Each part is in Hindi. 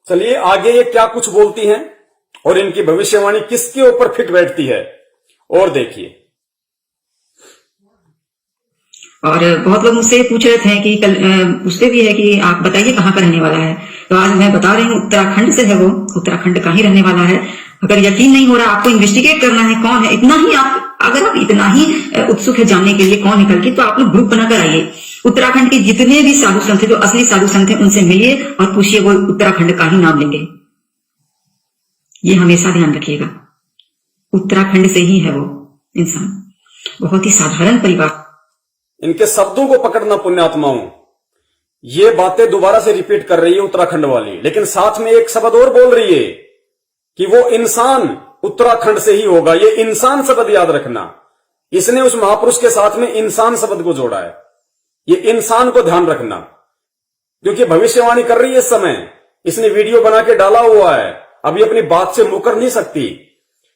चलिए आगे ये क्या कुछ बोलती हैं और इनकी भविष्यवाणी किसके ऊपर फिट बैठती है, और देखिए। और बहुत लोग मुझसे पूछ रहे थे कि कल पूछते भी है कि आप बताइए कहाँ का रहने वाला है। तो आज मैं बता रही हूँ उत्तराखंड से है वो, उत्तराखंड का ही रहने वाला है। अगर यकीन नहीं हो रहा, आपको इन्वेस्टिगेट करना है कौन है, इतना ही आप, अगर आप इतना ही उत्सुक है जानने के लिए कौन है कल की, तो आप लोग ग्रुप बनाकर आइए। उत्तराखंड के जितने भी साधु संत है, जो असली साधु संत है, उनसे मिलिए और पूछिए, वो उत्तराखंड का ही नाम लेंगे। ये हमेशा ध्यान रखिएगा, उत्तराखंड से ही है वो इंसान, बहुत ही साधारण परिवार। इनके शब्दों को पकड़ना पुण्यात्माओं, ये बातें दोबारा से रिपीट कर रही है उत्तराखंड वाली, लेकिन साथ में एक शब्द और बोल रही है कि वो इंसान उत्तराखंड से ही होगा। ये इंसान शब्द याद रखना, इसने उस महापुरुष के साथ में इंसान शब्द को जोड़ा है। ये इंसान को ध्यान रखना, क्योंकि भविष्यवाणी कर रही है इस समय, इसने वीडियो बना के डाला हुआ है, अभी अपनी बात से मुकर नहीं सकती।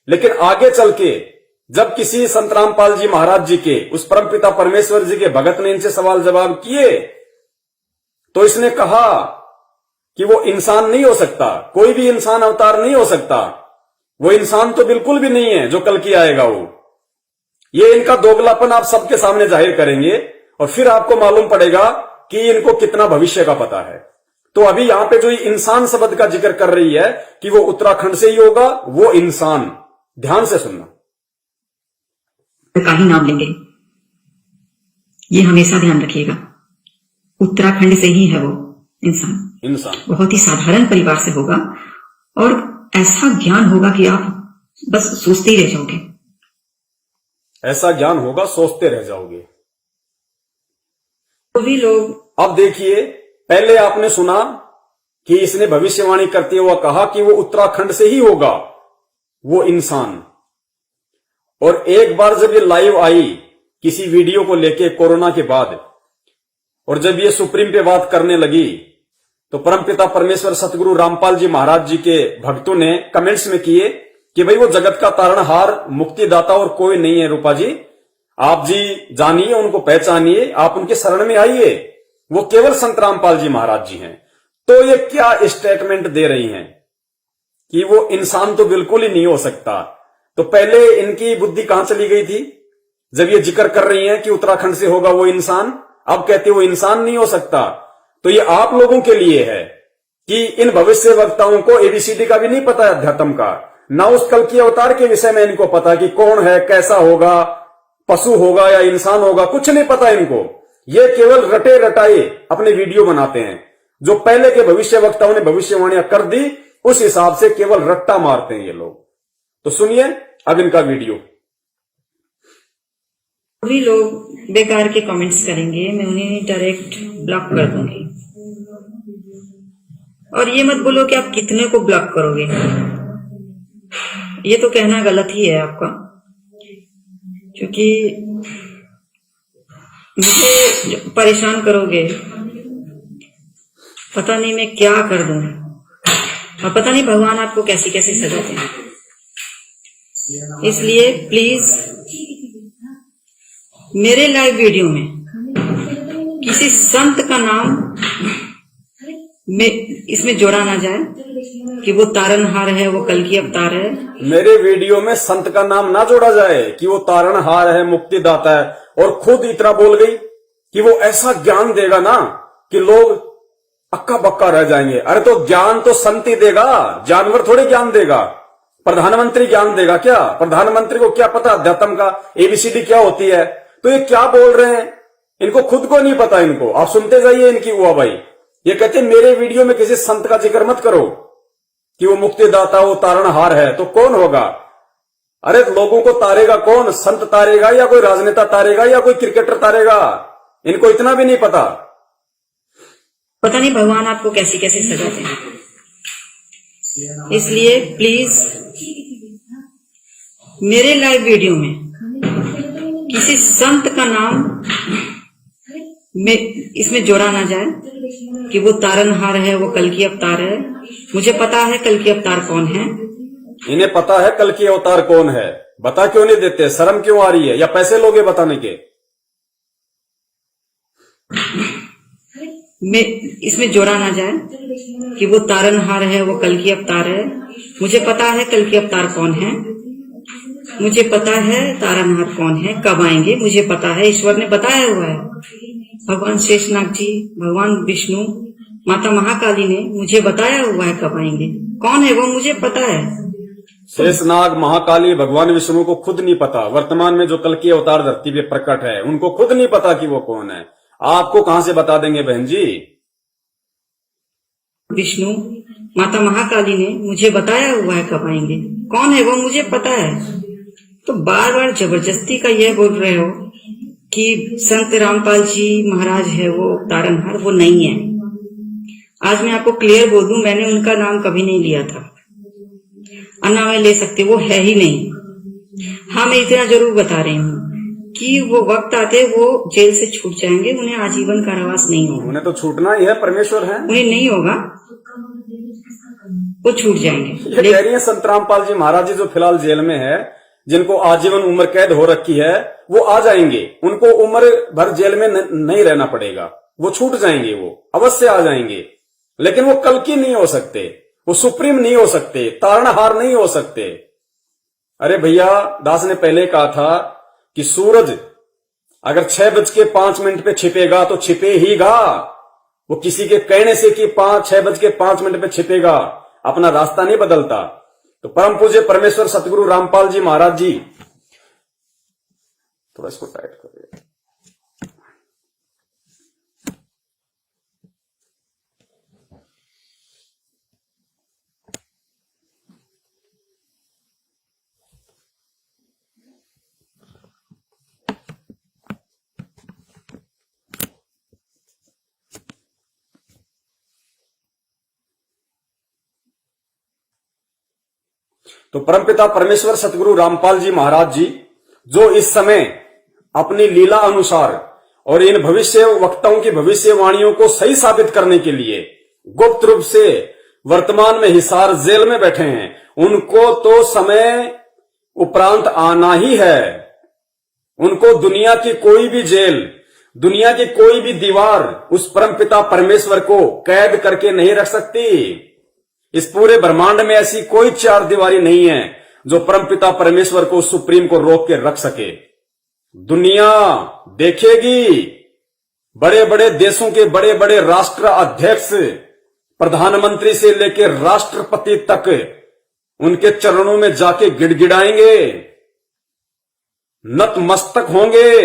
लेकिन आगे चल के जब किसी संत रामपाल जी महाराज जी के, उस परमपिता परमेश्वर जी के भगत ने इनसे सवाल जवाब किए, तो इसने कहा कि वो इंसान नहीं हो सकता, कोई भी इंसान अवतार नहीं हो सकता, वो इंसान तो बिल्कुल भी नहीं है जो कल की आएगा वो। ये इनका दोगलापन आप सबके सामने जाहिर करेंगे और फिर आपको मालूम पड़ेगा कि इनको कितना भविष्य का पता है। तो अभी यहां पे जो इंसान शब्द का जिक्र कर रही है कि वो उत्तराखंड से ही होगा, वो इंसान, ध्यान से सुनना, का ही नाम लेंगे। ये हमेशा ध्यान रखिएगा, उत्तराखंड से ही है वो इंसान, बहुत ही साधारण परिवार से होगा और ऐसा ज्ञान होगा कि आप बस सोचते ही रह जाओगे। ऐसा ज्ञान होगा, सोचते रह जाओगे। तो भी लोग, अब देखिए, पहले आपने सुना कि इसने भविष्यवाणी करते हुए कहा कि वो उत्तराखंड से ही होगा वो इंसान, और एक बार जब ये लाइव आई किसी वीडियो को लेके कोरोना के बाद, और जब ये सुप्रीम पे बात करने लगी, तो परमपिता परमेश्वर सतगुरु रामपाल जी महाराज जी के भक्तों ने कमेंट्स में किए कि भाई वो जगत का तारणहार, मुक्तिदाता और कोई नहीं है रूपा जी, आप जी जानिए, उनको पहचानिए, आप उनके शरण में आइए, वो केवल संत रामपाल जी महाराज जी हैं। तो ये क्या स्टेटमेंट दे रही हैं कि वो इंसान तो बिल्कुल ही नहीं हो सकता। तो पहले इनकी बुद्धि कहां चली गई थी जब ये जिक्र कर रही हैं कि उत्तराखंड से होगा वो इंसान, अब कहते वो इंसान नहीं हो सकता। तो ये आप लोगों के लिए है कि इन भविष्य वक्ताओं को एबीसीडी का भी नहीं पता है अध्यात्म का, ना उस कल की अवतार के विषय में इनको पता कि कौन है, कैसा होगा, पशु होगा या इंसान होगा, कुछ नहीं पता इनको। ये केवल रटे रटाए अपने वीडियो बनाते हैं, जो पहले के भविष्य वक्ताओं ने भविष्यवाणियां कर दी उस हिसाब से केवल रट्टा मारते हैं ये लोग। तो सुनिए अब इनका वीडियो। भी लोग बेकार के कमेंट्स करेंगे, मैं उन्हें डायरेक्ट ब्लॉक कर दूंगी। और ये मत बोलो कि आप कितने को ब्लॉक करोगे, ये तो कहना गलत ही है आपका, क्योंकि मुझे परेशान करोगे, पता नहीं मैं क्या कर दूं, और पता नहीं भगवान आपको कैसी कैसी सजा दें। इसलिए प्लीज मेरे लाइव वीडियो में किसी संत का नाम में इसमें जोड़ा ना जाए कि वो तारणहार है, वो कल की अवतार है। मेरे वीडियो में संत का नाम ना जोड़ा जाए कि वो तारणहार है, मुक्तिदाता है, और खुद इतना बोल गई कि वो ऐसा ज्ञान देगा ना कि लोग अक्का बक्का रह जाएंगे। अरे तो ज्ञान तो संत ही देगा, जानवर थोड़े ज्ञान देगा, प्रधानमंत्री ज्ञान देगा क्या? प्रधानमंत्री को क्या पता अध्यात्म का एबीसीडी क्या होती है? तो ये क्या बोल रहे हैं, इनको खुद को नहीं पता। इनको आप सुनते जाइए इनकी हुआ भाई। ये कहते मेरे वीडियो में किसी संत का जिक्र मत करो कि वो मुक्तिदाता, वो तारणहार है। तो कौन होगा? अरे लोगों को तारेगा कौन? संत तारेगा या कोई राजनेता तारेगा या कोई क्रिकेटर तारेगा? इनको इतना भी नहीं पता। पता नहीं भगवान आपको कैसी कैसी सजा दें। इसलिए प्लीज मेरे लाइव वीडियो में किसी संत का नाम में इसमें जोड़ा ना जाए कि वो तारणहार है, वो कल की अवतार है। मुझे पता है कल की अवतार कौन है। इन्हें पता है कल की अवतार कौन है। बता क्यों नहीं देते? शर्म क्यों आ रही है? या पैसे लोगे बताने के? में इसमें जोड़ा ना जाए कि वो तारनहार है, वो कल की अवतार है। मुझे पता है कल की अवतार कौन है, मुझे पता है तारनहार कौन है, कब आएंगे मुझे पता है, ईश्वर ने बताया हुआ है। भगवान शेषनाग जी, भगवान विष्णु, माता महाकाली ने मुझे बताया हुआ है कब आएंगे, कौन है वो मुझे पता है। शेषनाग, महाकाली, भगवान विष्णु को खुद नहीं पता। वर्तमान में जो कल की अवतार धरती पे प्रकट है, उनको खुद नहीं पता कि वो कौन है। आपको कहां से बता देंगे बहन जी? विष्णु, माता महाकाली ने मुझे बताया हुआ है कब आएंगे, कौन है वो मुझे पता है। तो बार बार जबरदस्ती का यह बोल रहे हो कि संत रामपाल जी महाराज है वो तारनहार, वो नहीं है। आज मैं आपको क्लियर बोल दूं, मैंने उनका नाम कभी नहीं लिया था, अन्ना मैं ले सकती, वो है ही नहीं। हाँ, मैं इतना जरूर बता रही हूँ कि वो वक्त आते वो जेल से छूट जाएंगे, उन्हें आजीवन कारावास नहीं होगा। उन्हें तो छूटना ही है, परमेश्वर है। उन्हें नहीं होगा, वो छूट जाएंगे। ये कह रही है संत रामपाल जी महाराज जी जो फिलहाल जेल में है, जिनको आजीवन उम्र कैद हो रखी है, वो आ जाएंगे। उनको उम्र भर जेल में नहीं रहना पड़ेगा, वो छूट जाएंगे, वो अवश्य आ जाएंगे। लेकिन वो कल की नहीं हो सकते, वो सुप्रीम नहीं हो सकते, तारणहार नहीं हो सकते। अरे भैया, दास ने पहले कहा था कि सूरज अगर 6:05 पे छिपेगा तो छिपे ही गा। वो किसी के कहने से कि 6:05 पे छिपेगा, अपना रास्ता नहीं बदलता। तो परम पूज्य परमेश्वर सतगुरु रामपाल जी महाराज जी, थोड़ा इसको टाइट करिए। तो परमपिता परमेश्वर सतगुरु रामपाल जी महाराज जी, जो इस समय अपनी लीला अनुसार और इन भविष्य वक्ताओं की भविष्यवाणियों को सही साबित करने के लिए गुप्त रूप से वर्तमान में हिसार जेल में बैठे हैं, उनको तो समय उपरांत आना ही है। उनको दुनिया की कोई भी जेल, दुनिया की कोई भी दीवार उस परमपिता परमेश्वर को कैद करके नहीं रख सकती। इस पूरे ब्रह्मांड में ऐसी कोई चार दीवारी नहीं है जो परमपिता परमेश्वर को, सुप्रीम को रोक के रख सके। दुनिया देखेगी, बड़े बड़े देशों के बड़े बड़े राष्ट्र अध्यक्ष, प्रधानमंत्री से लेकर राष्ट्रपति तक उनके चरणों में जाके गिड़गिड़ाएंगे, नतमस्तक होंगे,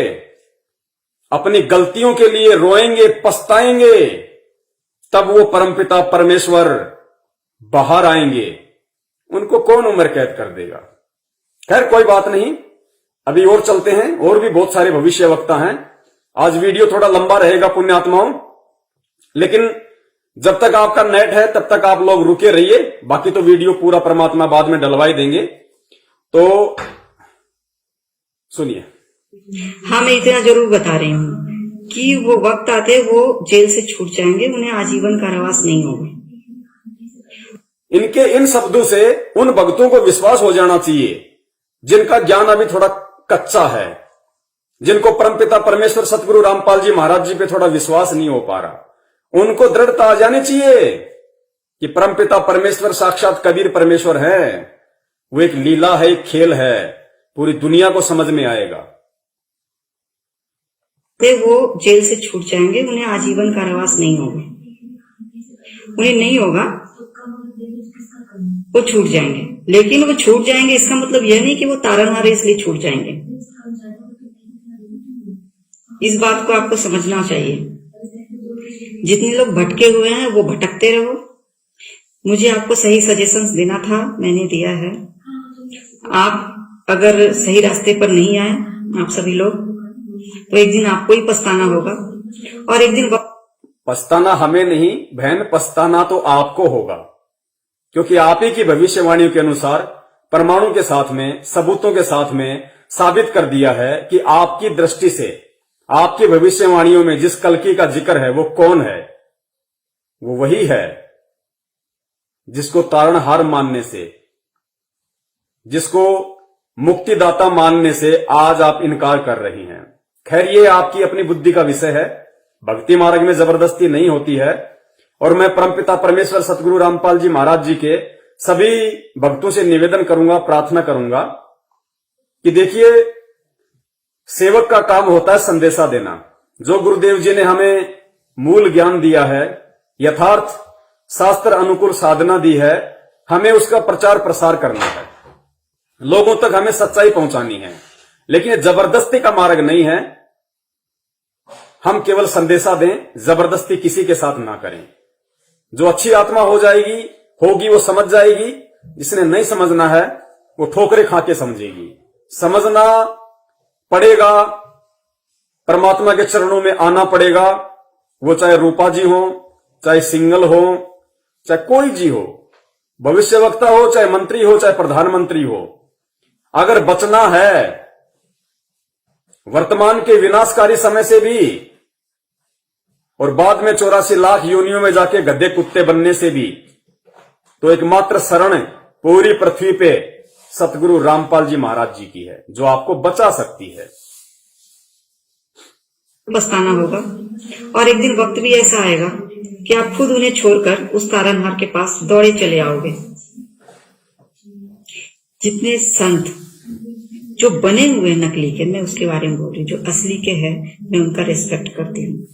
अपनी गलतियों के लिए रोएंगे, पछताएंगे। तब वो परमपिता परमेश्वर बाहर आएंगे। उनको कौन उम्र कैद कर देगा? खैर कोई बात नहीं, अभी और चलते हैं, और भी बहुत सारे भविष्य वक्ता हैं। आज वीडियो थोड़ा लंबा रहेगा पुण्यात्माओं, लेकिन जब तक आपका नेट है तब तक आप लोग रुके रहिए, बाकी तो वीडियो पूरा परमात्मा बाद में डलवाई देंगे। तो सुनिए। हाँ, मैं इतना जरूर बता रही हूँ कि वो वक्त आते वो जेल से छूट जाएंगे, उन्हें आजीवन कारावास नहीं होगा। इनके इन शब्दों से उन भक्तों को विश्वास हो जाना चाहिए जिनका ज्ञान अभी थोड़ा कच्चा है, जिनको परमपिता परमेश्वर सतगुरु रामपाल जी महाराज जी पे थोड़ा विश्वास नहीं हो पा रहा। उनको दृढ़ता आ जानी चाहिए कि परमपिता परमेश्वर साक्षात कबीर परमेश्वर है। वो एक लीला है, एक खेल है, पूरी दुनिया को समझ में आएगा। वो जेल से छूट जाएंगे, उन्हें आजीवन कारावास नहीं होगा। उन्हें नहीं होगा, वो छूट जाएंगे। लेकिन वो छूट जाएंगे इसका मतलब यह नहीं कि वो तारनहार है इसलिए छूट जाएंगे। इस बात को आपको समझना चाहिए। जितने लोग भटके हुए हैं वो भटकते रहो। मुझे आपको सही सजेशंस देना था, मैंने दिया है। आप अगर सही रास्ते पर नहीं आए, आप सभी लोग, तो एक दिन आपको ही पछताना होगा। और एक दिन पछताना हमें नहीं बहन, पछताना तो आपको होगा, क्योंकि आप ही की भविष्यवाणियों के अनुसार परमाणु के साथ में, सबूतों के साथ में साबित कर दिया है कि आपकी दृष्टि से, आपकी भविष्यवाणियों में जिस कल्कि का जिक्र है वो कौन है? वो वही है जिसको तारणहार मानने से, जिसको मुक्तिदाता मानने से आज आप इनकार कर रही हैं। खैर ये आपकी अपनी बुद्धि का विषय है, भक्ति मार्ग में जबरदस्ती नहीं होती है। और मैं परमपिता परमेश्वर सतगुरु रामपाल जी महाराज जी के सभी भक्तों से निवेदन करूंगा, प्रार्थना करूंगा कि देखिए, सेवक का काम होता है संदेशा देना। जो गुरुदेव जी ने हमें मूल ज्ञान दिया है, यथार्थ शास्त्र अनुकूल साधना दी है, हमें उसका प्रचार प्रसार करना है, लोगों तक हमें सच्चाई पहुंचानी है। लेकिन ये जबरदस्ती का मार्ग नहीं है। हम केवल संदेशा दें, जबरदस्ती किसी के साथ ना करें। जो अच्छी आत्मा हो जाएगी, होगी, वो समझ जाएगी। जिसने नहीं समझना है वो ठोकरे खा के समझेगी। समझना पड़ेगा, परमात्मा के चरणों में आना पड़ेगा। वो चाहे रूपा जी हो, चाहे सिंगल हो, चाहे कोई जी हो, भविष्यवक्ता हो, चाहे मंत्री हो, चाहे प्रधानमंत्री हो। अगर बचना है वर्तमान के विनाशकारी समय से भी और बाद में 84 लाख योनियों में जाके गधे कुत्ते बनने से भी, तो एकमात्र शरण पूरी पृथ्वी पे सतगुरु रामपाल जी महाराज जी की है, जो आपको बचा सकती है। बचताना होगा। और एक दिन वक्त भी ऐसा आएगा कि आप खुद उन्हें छोड़कर उस तारनहार के पास दौड़े चले आओगे। जितने संत जो बने हुए नकली के, मैं उसके बारे में बोल रही हूँ, जो असली के हैं, मैं उनका रिस्पेक्ट करती हूँ।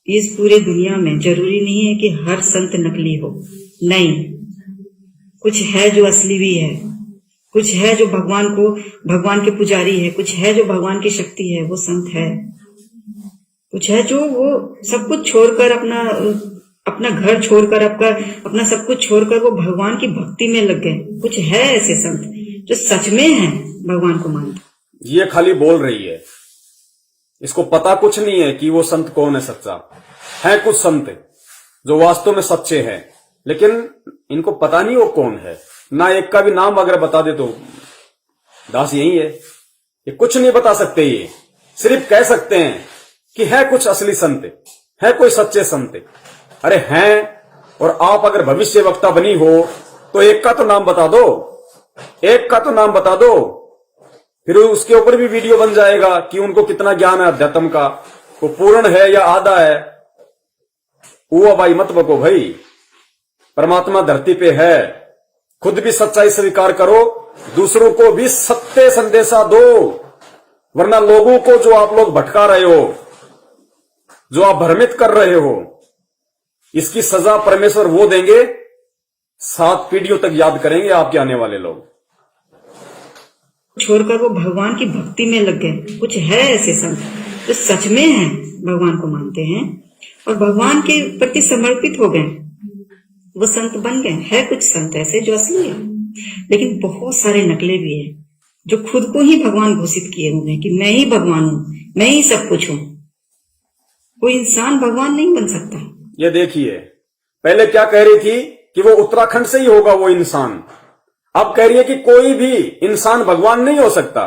इस पूरे दुनिया में जरूरी नहीं है कि हर संत नकली हो, नहीं, कुछ है जो असली भी है, कुछ है जो भगवान के पुजारी है, कुछ है जो भगवान की शक्ति है, वो संत है। कुछ है जो वो सब कुछ छोड़कर अपना घर छोड़कर अपना सब कुछ छोड़कर वो भगवान की भक्ति में लग गए। कुछ है ऐसे संत जो सच में है भगवान को मानते। ये खाली बोल रही है, इसको पता कुछ नहीं है कि वो संत कौन है सच्चा। है कुछ संत जो वास्तव में सच्चे हैं, लेकिन इनको पता नहीं वो कौन है। ना एक का भी नाम अगर बता दे तो दास यही है। ये कुछ नहीं बता सकते, ये सिर्फ कह सकते हैं कि है कुछ असली संत, है कोई सच्चे संत। अरे हैं, और आप अगर भविष्य वक्ता बनी हो तो एक का तो नाम बता दो, एक का तो नाम बता दो। फिर उसके ऊपर भी वीडियो बन जाएगा कि उनको कितना ज्ञान है अध्यात्म का, वो पूर्ण है या आधा है। हुआ भाई मत बको भाई, परमात्मा धरती पे है। खुद भी सच्चाई स्वीकार करो, दूसरों को भी सत्य संदेशा दो। वरना लोगों को जो आप लोग भटका रहे हो, जो आप भ्रमित कर रहे हो, इसकी सजा परमेश्वर वो देंगे, 7 पीढ़ियों तक याद करेंगे आपके आने वाले लोग। छोड़कर वो भगवान की भक्ति में लग गए। कुछ है ऐसे संत जो सच में है, भगवान को मानते हैं और भगवान के प्रति समर्पित हो गए, वो संत बन गए। है कुछ संत ऐसे जो असली है, लेकिन बहुत सारे नकले भी है जो खुद को ही भगवान घोषित किए हुए हैं कि मैं ही भगवान हूं, मैं ही सब कुछ हूं। कोई इंसान भगवान नहीं बन सकता। ये देखिए, पहले क्या कह रही थी कि वो उत्तराखंड से ही होगा वो इंसान, अब कह रही है कि कोई भी इंसान भगवान नहीं हो सकता।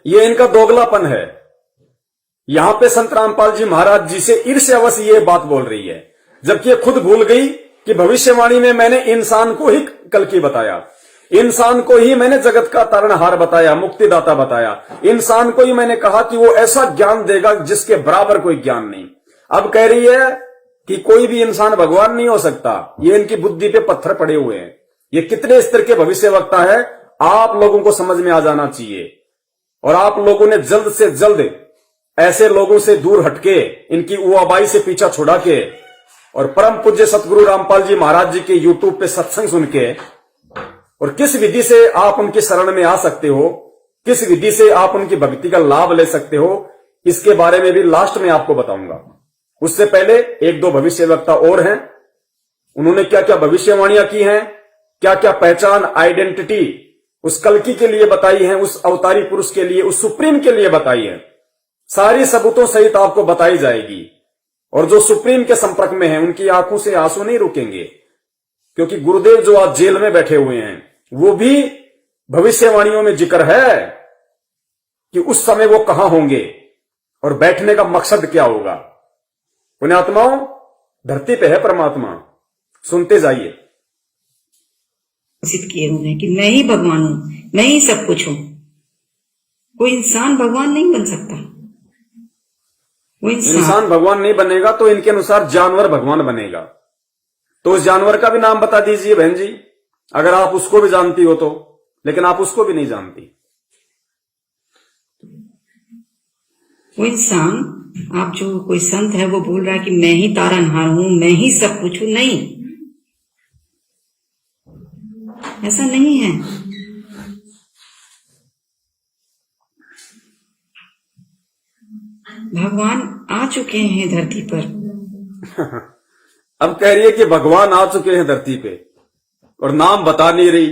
ये इनका दोगलापन है। यहां पे संत रामपाल जी महाराज जी से ईर्ष्यावश ये बात बोल रही है, जबकि ये खुद भूल गई कि भविष्यवाणी में मैंने इंसान को ही कल की बताया, इंसान को ही मैंने जगत का तारणहार बताया, मुक्तिदाता बताया। इंसान को ही मैंने कहा कि वो ऐसा ज्ञान देगा जिसके बराबर कोई ज्ञान नहीं। अब कह रही है कि कोई भी इंसान भगवान नहीं हो सकता। ये इनकी बुद्धि पे पत्थर पड़े हुए हैं। ये कितने स्तर के भविष्यवक्ता है, आप लोगों को समझ में आ जाना चाहिए। और आप लोगों ने जल्द से जल्द ऐसे लोगों से दूर हटके, इनकी उआबाई से पीछा छुड़ा के और परम पूज्य सतगुरु रामपाल जी महाराज जी के यूट्यूब पे सत्संग सुन के, और किस विधि से आप उनकी शरण में आ सकते हो, किस विधि से आप उनकी भक्ति का लाभ ले सकते हो, इसके बारे में भी लास्ट में आपको बताऊंगा। उससे पहले 1-2 भविष्यवक्ता और हैं, उन्होंने क्या क्या भविष्यवाणियां की हैं, क्या क्या पहचान, आइडेंटिटी उस कल्कि के लिए बताई है, उस अवतारी पुरुष के लिए, उस सुप्रीम के लिए बताई है। सारी सबूतों सहित आपको बताई जाएगी। और जो सुप्रीम के संपर्क में है, उनकी आंखों से आंसू नहीं रुकेंगे, क्योंकि गुरुदेव जो आज जेल में बैठे हुए हैं, वो भी भविष्यवाणियों में जिक्र है कि उस समय वो कहां होंगे और बैठने का मकसद क्या होगा। पुण्यात्माओं, धरती पे है परमात्मा, सुनते जाइए। घोषित किए हुए हैं कि मैं ही भगवान हूं, मैं ही सब कुछ हूं। कोई इंसान भगवान नहीं बन सकता। वो इंसान भगवान नहीं बनेगा तो इनके अनुसार जानवर भगवान बनेगा। तो उस जानवर का भी नाम बता दीजिए बहन जी, अगर आप उसको भी जानती हो तो। लेकिन आप उसको भी नहीं जानती। वो इंसान, आप जो कोई संत है वो बोल रहा है कि मैं ही तारनहार हूं, मैं ही सब कुछ हूं, नहीं, ऐसा नहीं है। भगवान आ चुके हैं धरती पर। अब कह रही है कि भगवान आ चुके हैं धरती पे और नाम बता नहीं रही।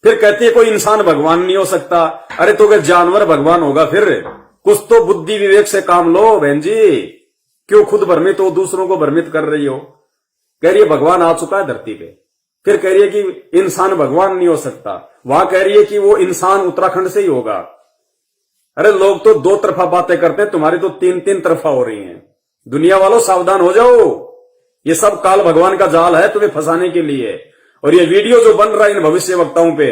फिर कहती है कोई इंसान भगवान नहीं हो सकता। अरे तो अगर जानवर भगवान होगा फिर कुछ तो बुद्धि विवेक से काम लो बहन जी। क्यों खुद भ्रमित हो, दूसरों को भ्रमित कर रही हो। कह रही है भगवान आ चुका है धरती पे, फिर कह रही है कि इंसान भगवान नहीं हो सकता। वहां कह रही है कि वो इंसान उत्तराखंड से ही होगा। अरे लोग तो दो तरफा बातें करते हैं, तुम्हारी तो तीन तीन तरफा हो रही हैं। दुनिया वालों सावधान हो जाओ, ये सब काल भगवान का जाल है तुम्हें फंसाने के लिए। और ये वीडियो जो बन रहा है इन भविष्य वक्ताओं पे,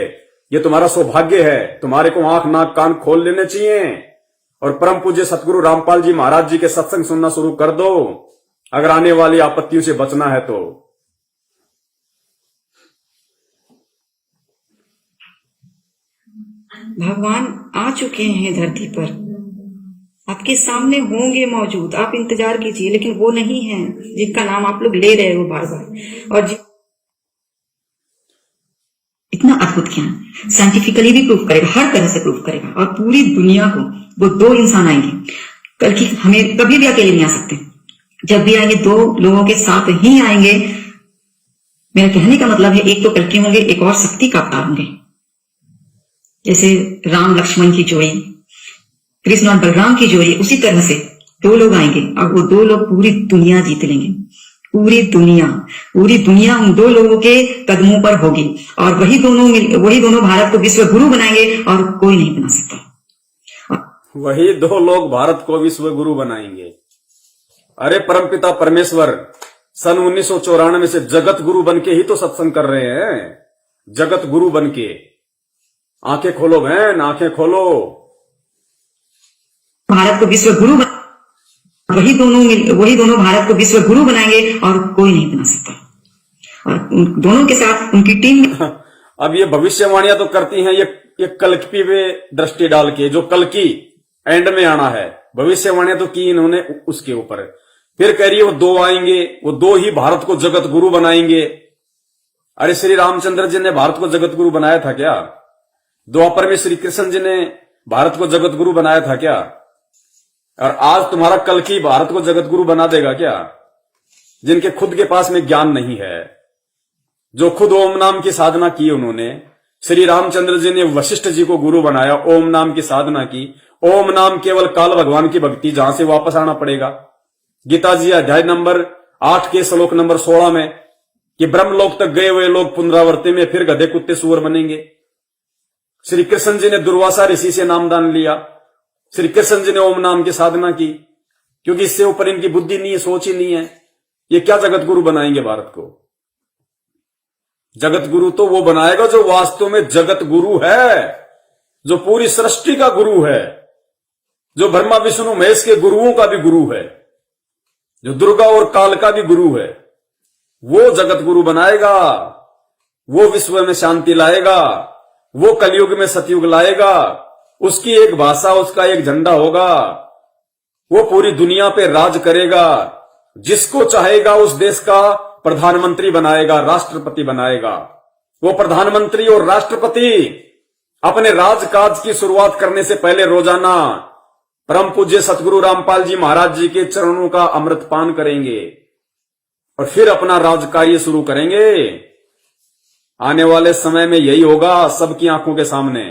ये तुम्हारा सौभाग्य है। तुम्हारे को आंख नाक कान खोल लेने चाहिए और परम पूज्य सतगुरु रामपाल जी महाराज जी के सत्संग सुनना शुरू कर दो, अगर आने वाली आपत्तियों से बचना है तो। भगवान आ चुके हैं धरती पर, आपके सामने होंगे मौजूद, आप इंतजार कीजिए। लेकिन वो नहीं है जिनका नाम आप लोग ले रहे हो बार बार। और इतना अद्भुत ज्ञान साइंटिफिकली भी प्रूफ करेगा, हर तरह से प्रूफ करेगा। और पूरी दुनिया को वो दो इंसान आएंगे कल की, हमें कभी भी अकेले नहीं आ सकते। जब भी आएंगे दो लोगों के साथ ही आएंगे। मेरे कहने का मतलब है एक तो कल्कि होंगे, एक और शक्ति का अवतार होंगे। जैसे राम लक्ष्मण की जोड़ी, कृष्ण और बलराम की जोड़ी, उसी तरह से दो लोग आएंगे और वो दो लोग पूरी दुनिया जीत लेंगे। पूरी दुनिया उन दो लोगों के कदमों पर होगी और वही दोनों भारत को विश्व गुरु बनाएंगे और कोई नहीं बना सकता। वही दो लोग भारत को विश्व गुरु बनाएंगे। अरे परमपिता परमेश्वर सन 1994 से जगत गुरु बन के ही तो सत्संग कर रहे हैं। जगत गुरु बन के। आंखें खोलो बहन, आंखें खोलो। भारत को विश्व गुरु वही दोनों भारत को विश्व गुरु बनाएंगे और कोई नहीं बना सकता। और उन दोनों के साथ उनकी टीम। अब ये भविष्यवाणियां तो करती हैं ये कल्कि पे दृष्टि डाल के, जो कल्कि एंड में आना है। भविष्यवाणियां तो की इन्होंने उसके ऊपर। फिर कह रही है वो दो आएंगे, वो दो ही भारत को जगत गुरु बनाएंगे। अरे श्री रामचंद्र जी ने भारत को जगत गुरु बनाया था क्या? द्वापर में श्री कृष्ण जी ने भारत को जगत गुरु बनाया था क्या? और आज तुम्हारा कल्कि भारत को जगत गुरु बना देगा क्या? जिनके खुद के पास में ज्ञान नहीं है, जो खुद ओम नाम की साधना की उन्होंने। श्री रामचंद्र जी ने वशिष्ठ जी को गुरु बनाया, ओम नाम की साधना की। ओम नाम केवल काल भगवान की भक्ति, जहां से वापस आना पड़ेगा। गीता जी अध्याय नंबर 8 के श्लोक नंबर 16 में कि ब्रह्मलोक तक गए हुए लोग पुनरावृत्ति में फिर गधे कुत्ते सुअर बनेंगे। श्री कृष्ण जी ने दुर्वासा ऋषि से नामदान लिया। श्री कृष्ण जी ने ओम नाम की साधना की, क्योंकि इससे ऊपर इनकी बुद्धि नहीं है, सोच ही नहीं है। ये क्या जगत गुरु बनाएंगे भारत को? जगत गुरु तो वो बनाएगा जो वास्तव में जगत गुरु है, जो पूरी सृष्टि का गुरु है, जो ब्रह्मा विष्णु महेश के गुरुओं का भी गुरु है, जो दुर्गा और काल का भी गुरु है। वो जगत गुरु बनाएगा, वो विश्व में शांति लाएगा, वो कलयुग में सतयुग लाएगा। उसकी एक भाषा, उसका एक झंडा होगा। वो पूरी दुनिया पे राज करेगा। जिसको चाहेगा उस देश का प्रधानमंत्री बनाएगा, राष्ट्रपति बनाएगा। वो प्रधानमंत्री और राष्ट्रपति अपने राजकाज की शुरुआत करने से पहले रोजाना परम पूज्य सतगुरु रामपाल जी महाराज जी के चरणों का अमृत पान करेंगे और फिर अपना राजकार्य शुरू करेंगे। आने वाले समय में यही होगा सबकी आंखों के सामने।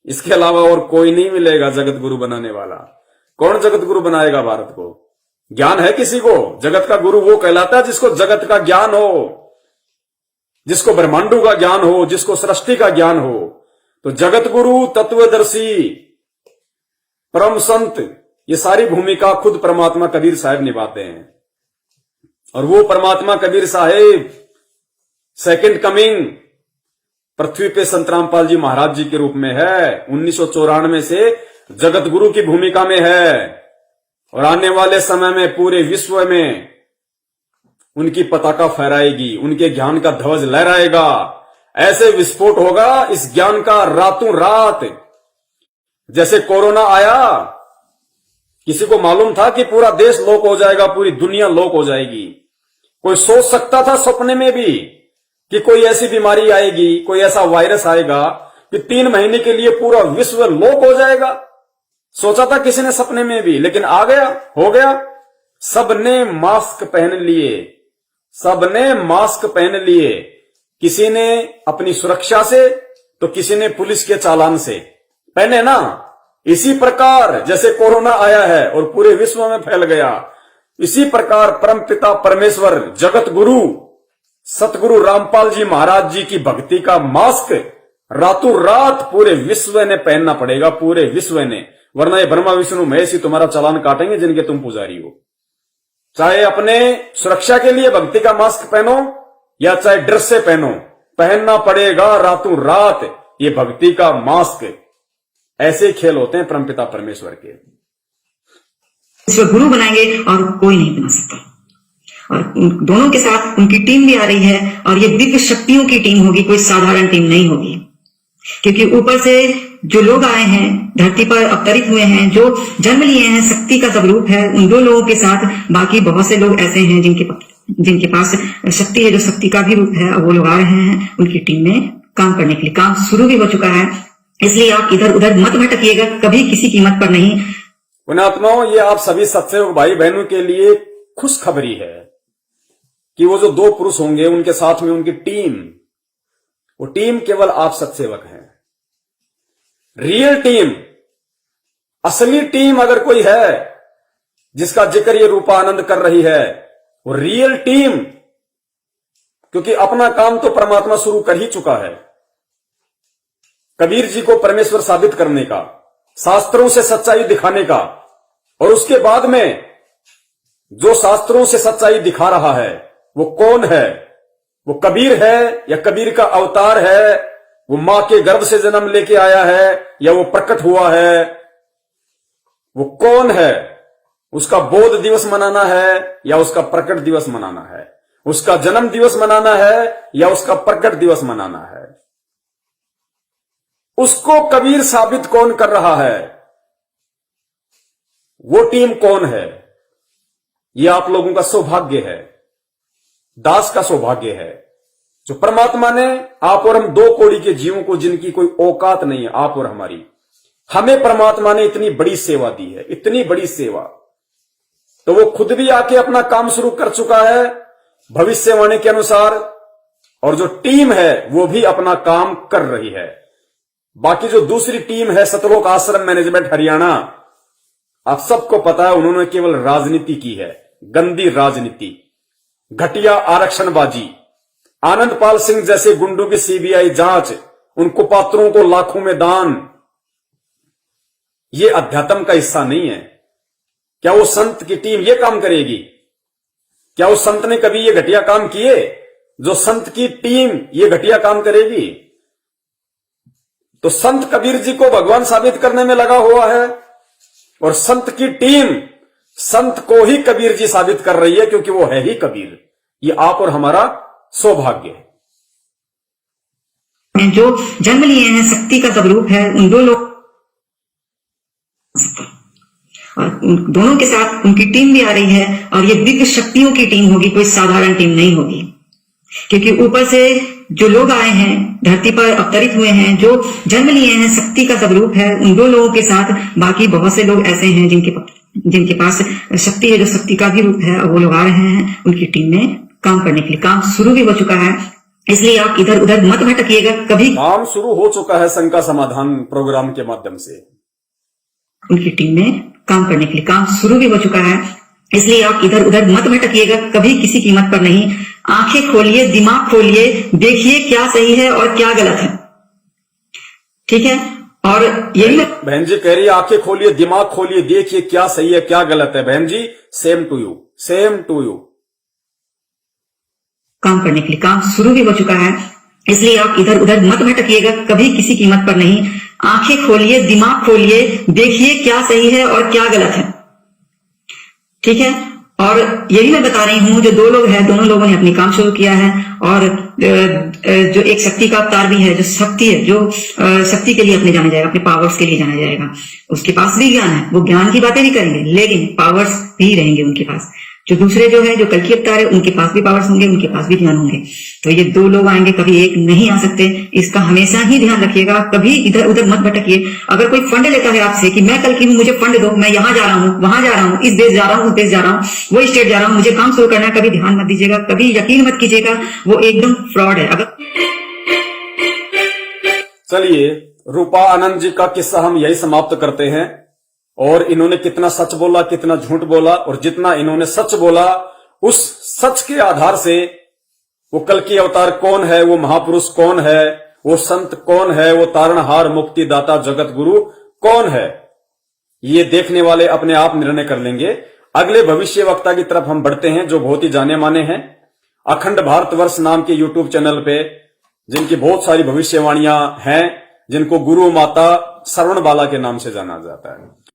इसके अलावा और कोई नहीं मिलेगा जगत गुरु बनाने वाला। कौन जगत गुरु बनाएगा भारत को? ज्ञान है किसी को? जगत का गुरु वो कहलाता है जिसको जगत का ज्ञान हो, जिसको ब्रह्मांडों का ज्ञान हो, जिसको सृष्टि का ज्ञान हो। तो जगत गुरु, तत्वदर्शी, परम संत, ये सारी भूमिका खुद परमात्मा कबीर साहब निभाते हैं। और वो परमात्मा कबीर साहेब सेकंड कमिंग पृथ्वी पे संत रामपाल जी महाराज जी के रूप में है। 1994 से जगत गुरु की भूमिका में है और आने वाले समय में पूरे विश्व में उनकी पताका फहराएगी, उनके ज्ञान का ध्वज लहराएगा। ऐसे विस्फोट होगा इस ज्ञान का रातों रात। जैसे कोरोना आया, किसी को मालूम था कि पूरा देश लोक हो जाएगा, पूरी दुनिया लोक हो जाएगी? कोई सोच सकता था सपने में भी कि कोई ऐसी बीमारी आएगी, कोई ऐसा वायरस आएगा कि 3 महीने के लिए पूरा विश्व लोक हो जाएगा? सोचा था किसी ने सपने में भी? लेकिन आ गया, हो गया। सबने मास्क पहन लिए, सबने मास्क पहन लिए। किसी ने अपनी सुरक्षा से तो किसी ने पुलिस के चालान से पहने ना। इसी प्रकार जैसे कोरोना आया है और पूरे विश्व में फैल गया, इसी प्रकार परमपिता परमेश्वर जगत गुरु सतगुरु रामपाल जी महाराज जी की भक्ति का मास्क रातों रात पूरे विश्व ने पहनना पड़ेगा, पूरे विश्व ने। वरना ये ब्रह्मा विष्णु महेश ही तुम्हारा चालान काटेंगे जिनके तुम पुजारी हो। चाहे अपने सुरक्षा के लिए भक्ति का मास्क पहनो या चाहे डर से पहनो, पहनना पड़ेगा रातों रात ये भक्ति का मास्क। ऐसे खेल होते हैं परमपिता परमेश्वर के। विश्व गुरु बनाएंगे और कोई नहीं बना सकता। और दोनों के साथ उनकी टीम भी आ रही है और ये दिव्य शक्तियों की टीम होगी, कोई साधारण टीम नहीं होगी। क्योंकि ऊपर से जो लोग आए हैं, धरती पर अवतरित हुए हैं, जो जन्म लिए हैं, शक्ति का स्वरूप है, उन 2 लोगों के साथ बाकी बहुत से लोग ऐसे हैं जिनके पास शक्ति है, जो शक्ति का भी रूप है, और वो लोग आ रहे हैं उनकी टीम में काम करने के लिए। काम शुरू भी हो चुका है, इसलिए आप इधर उधर मत भटकिएगा, कभी किसी कीमत पर नहीं। पुण्यात्माओं, ये आप सभी सत्सेवक भाई बहनों के लिए खुशखबरी है कि वो जो 2 पुरुष होंगे उनके साथ में उनकी टीम, वो टीम केवल आप सत्सेवक हैं। रियल टीम, असली टीम अगर कोई है जिसका जिक्र ये रूपानंद कर रही है, वो रियल टीम, क्योंकि अपना काम तो परमात्मा शुरू कर ही चुका है। कबीर जी को परमेश्वर साबित करने का, शास्त्रों से सच्चाई दिखाने का, और उसके बाद में जो शास्त्रों से सच्चाई दिखा रहा है वो कौन है? वो कबीर है या कबीर का अवतार है? वो मां के गर्भ से जन्म लेके आया है या वो प्रकट हुआ है? वो कौन है? उसका बोध दिवस मनाना है या उसका प्रकट दिवस मनाना है? उसका जन्म दिवस मनाना है या उसका प्रकट दिवस मनाना है? उसको कबीर साबित कौन कर रहा है? वो टीम कौन है? ये आप लोगों का सौभाग्य है, दास का सौभाग्य है, जो परमात्मा ने आप और हम 2 कौड़ी के जीवों को, जिनकी कोई औकात नहीं है, आप और हमारी, हमें परमात्मा ने इतनी बड़ी सेवा दी है, इतनी बड़ी सेवा। तो वो खुद भी आके अपना काम शुरू कर चुका है भविष्यवाणी के अनुसार, और जो टीम है वो भी अपना काम कर रही है। बाकी जो दूसरी टीम है सतलोक आश्रम मैनेजमेंट हरियाणा, आप सबको पता है उन्होंने केवल राजनीति की है, गंदी राजनीति, घटिया आरक्षणबाजी, आनंदपाल सिंह जैसे गुंडों की सीबीआई जांच, उन कुपात्रों को लाखों में दान। ये अध्यात्म का हिस्सा नहीं है। क्या वो संत की टीम ये काम करेगी? क्या उस संत ने कभी ये घटिया काम किए? जो संत की टीम ये घटिया काम करेगी? तो संत कबीर जी को भगवान साबित करने में लगा हुआ है और संत की टीम संत को ही कबीर जी साबित कर रही है, क्योंकि वो है ही कबीर। ये आप और हमारा सौभाग्य है। जो जन्म लिए हैं, शक्ति का स्वरूप है, उन 2 लोग और दोनों के साथ उनकी टीम भी आ रही है और ये दिव्य शक्तियों की टीम होगी, कोई साधारण टीम नहीं होगी। क्योंकि ऊपर से जो लोग आए हैं, धरती पर अवतरित हुए हैं, जो जन्म लिए हैं, शक्ति का स्वरूप है, उन 2 लोगों के साथ बाकी बहुत से लोग ऐसे हैं जिनके पास शक्ति है, जो शक्ति का भी रूप है, और वो लोग आ रहे हैं उनकी टीम में काम करने के लिए। काम शुरू भी हो चुका है, इसलिए आप इधर उधर मत भटकिएगा, कभी। काम शुरू हो चुका है शंका समाधान प्रोग्राम के माध्यम से उनकी टीम में काम करने के लिए। काम शुरू भी हो चुका है, इसलिए आप इधर उधर मत भटकिएगा, कभी किसी कीमत पर नहीं। आंखें खोलिए, दिमाग खोलिए, देखिए क्या सही है और क्या गलत है, ठीक है। और यही बहन जी कह रही है, आंखें खोलिए, दिमाग खोलिए, देखिए क्या सही है क्या गलत है। बहन जी same to you, same to you. काम करने के लिए। काम शुरू भी हो चुका है, इसलिए आप इधर उधर मत भटकिएगा, कभी किसी कीमत पर नहीं। आंखें खोलिए, दिमाग खोलिए, देखिए क्या सही है और क्या गलत है। ठीक है, और यही मैं बता रही हूं, जो दो लोग हैं, दोनों लोगों ने अपनी काम शुरू किया है, और जो एक शक्ति का अवतार भी है, जो शक्ति है, जो शक्ति के लिए अपने जाने जाएगा, अपने पावर्स के लिए जाना जाएगा, उसके पास भी ज्ञान है, वो ज्ञान की बातें नहीं करेंगे, लेकिन पावर्स भी रहेंगे उनके पास। जो दूसरे जो है, जो कल की अवतार है, उनके पास भी पावर्स होंगे, उनके पास भी ज्ञान होंगे। तो ये दो लोग आएंगे, कभी एक नहीं आ सकते, इसका हमेशा ही ध्यान रखिएगा। कभी इधर उधर मत भटकिए। अगर कोई फंड लेता है आपसे कि मैं कल की हूं, मुझे फंड दो, मैं यहाँ जा रहा हूँ, वहां जा रहा हूँ, इस देश जा रहा हूँ, उस देश जा रहा हूँ, वो स्टेट जा रहा हूँ, मुझे काम शुरू करना है, कभी ध्यान मत दीजिएगा, कभी यकीन मत कीजिएगा, वो एकदम फ्रॉड है। अगर चलिए, रूपा आनंद जी का किस्सा हम यही समाप्त करते हैं। और इन्होंने कितना सच बोला, कितना झूठ बोला, और जितना इन्होंने सच बोला, उस सच के आधार से वो कल की अवतार कौन है, वो महापुरुष कौन है, वो संत कौन है, वो तारणहार मुक्तिदाता जगत गुरु कौन है, ये देखने वाले अपने आप निर्णय कर लेंगे। अगले भविष्य वक्ता की तरफ हम बढ़ते हैं, जो बहुत ही जाने माने हैं, अखंड भारतवर्ष नाम के यूट्यूब चैनल पे, जिनकी बहुत सारी भविष्यवाणियां हैं, जिनको गुरु माता श्रवण बाला के नाम से जाना जाता है।